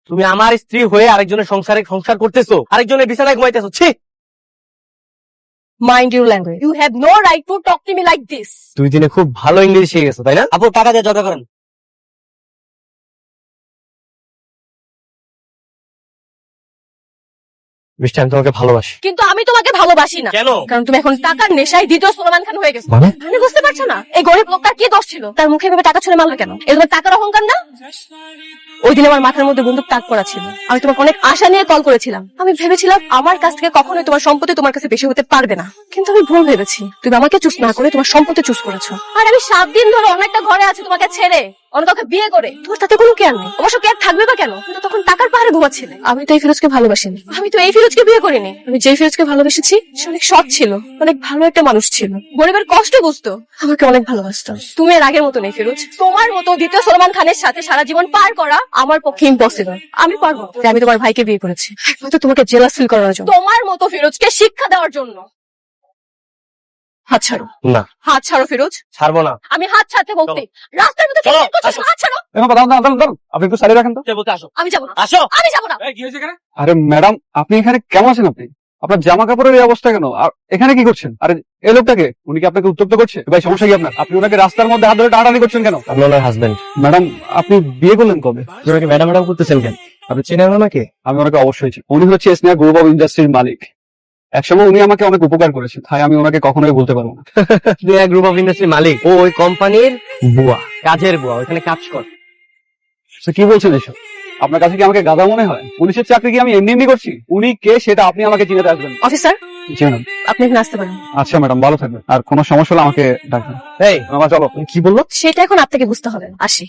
তুমি আমার স্ত্রী হয়ে আরেকজনের সংসার করতেছো, আরেকজনের বিছানায় ঘুমাইতেছো। ছি! Mind your language. You have no right to talk to me like this. 2 দিনে খুব ভালো ইংরেজি শিখে গেছো, তাই না? আপু টাকা দিয়ে ঝগড়া করেন। মিষ্টি, আমি তোমাকে ভালোবাসি। কিন্তু আমি তোমাকে ভালোবাসি না। কেন? কারণ তুমি এখন টাকার নেশায় দ্বিতীয় সুলেমান খান হয়ে গেছো। মানে? তুমি বুঝতে পারছো না এই গরিব লোকটার কি দোষ ছিল? তার মুখে এভাবে টাকা ছুঁড়ে মারলো কেন? এটা তোমার টাকার অহংকার না? ওই দিন আমার মাথার মধ্যে বন্দুক তাক করা ছিল। আমি তোমাকে অনেক আশা নিয়ে কল করেছিলাম। আমি ভেবেছিলাম আমার কাছ থেকে কখনোই তোমার সম্পত্তি তোমার কাছে বেশি হতে পারবে না, কিন্তু আমি ভুল ভেবেছি। তুমি আমাকে চুজ না করে তোমার সম্পত্তি চুজ করেছো। আর আমি 7 দিন ধরে অনেকটা ঘরে আছি তোমাকে ছেড়ে, অন্য কাউকে বিয়ে করে। তোমার তাতে কোনো কেয়ার নেই। অবশ্য কেয়ার থাকবে বা কেন? তুমি তো তখন টাকার পাহাড়ে ঘুমাচ্ছিলে। আমি তো এই ফিরোজকে ভালোবাসিনি। আমি তো এই ফিরোজকে বিয়ে করিনি। আমি যে ফিরোজকে ভালোবেসেছি সে অনেক সৎ ছিল, অনেক ভালো একটা মানুষ ছিল, গরিবের কষ্ট বুঝতো, আমাকে অনেক ভালোবাসতো। তুমি এর আগের মতো নেই ফিরোজ। তোমার মতো দ্বিতীয় সলমান খানের সাথে সারা জীবন পার করা আমার পক্ষে ইম্পসিবল। আমি পারবো। তাই আমি তোমার ভাইকে বিয়ে করেছি, একমাত্র তোমাকে জেলাস ফিল করার জন্য, তোমার মতো ফিরোজকে শিক্ষা দেওয়ার জন্য। হাত ছাড়ো। না, হাত ছাড়ো ফিরোজ। ছাড়বো না। আমি হাত ছাড়তে বলতে রাস্তার মধ্যে চলো, কি করছো? হাত ছাড়ো। আপনি একটু সাইডে রাখেন তো। আসো, আমি যাবো না। আসো। আমি যাবো না। কি হয়েছে এখানে? আরে ম্যাডাম, আপনি এখানে কেমন আছেন? আপনি আপনার জামা কাপড়ের এই অবস্থা কেন? আর এখানে কি করছেন? আরে এই লোকটাকে, উনি কি আপনাকে উত্তপ্ত করছে? ভাই সমস্যা কি আপনার? আপনি ওনাকে রাস্তার মধ্যে হাত ধরে টানাটানি করছেন কেন? আপনি ওনার হাজবেন্ড। ম্যাডাম, আপনি বিয়ে করলেন কবে? ওনাকে ম্যাডাম ম্যাডাম করতেছেন কেন? আপনি চেনেন ওনাকে? আমি ওনাকে অবশ্যই চিনি। উনি হচ্ছে স্নেহা গ্রুপ অফ ইন্ডাস্ট্রির মালিক। একসময় উনি আমাকে অনেক উপকার করেছেন, তাই আমি ওনাকে কখনোই বলতে পারবো না। গ্রুপ অফ ইন্ডাস্ট্রির মালিক। ও ওই কোম্পানির বুয়া, কাজের বুয়া, ওইখানে কাজ করে। তো কি বলছেন এসব? আপনার কাছে কি আমাকে গাধা মনে হয়? পুলিশের চাকরি কি আমি এমনি এমনি করছি? উনি কে সেটা আপনি আমাকে চিনাতে আসবেন। অফিসার, জি ম্যাডাম। আপনি এখানে আসতে পারেন। আচ্ছা ম্যাডাম, ভালো থাকবেন। আর কোনো সমস্যা হলে আমাকে ডাকবেন। এই মামা চলো। কি বললো? সেটা এখন আপনাকে বুঝতে হবে। আসি।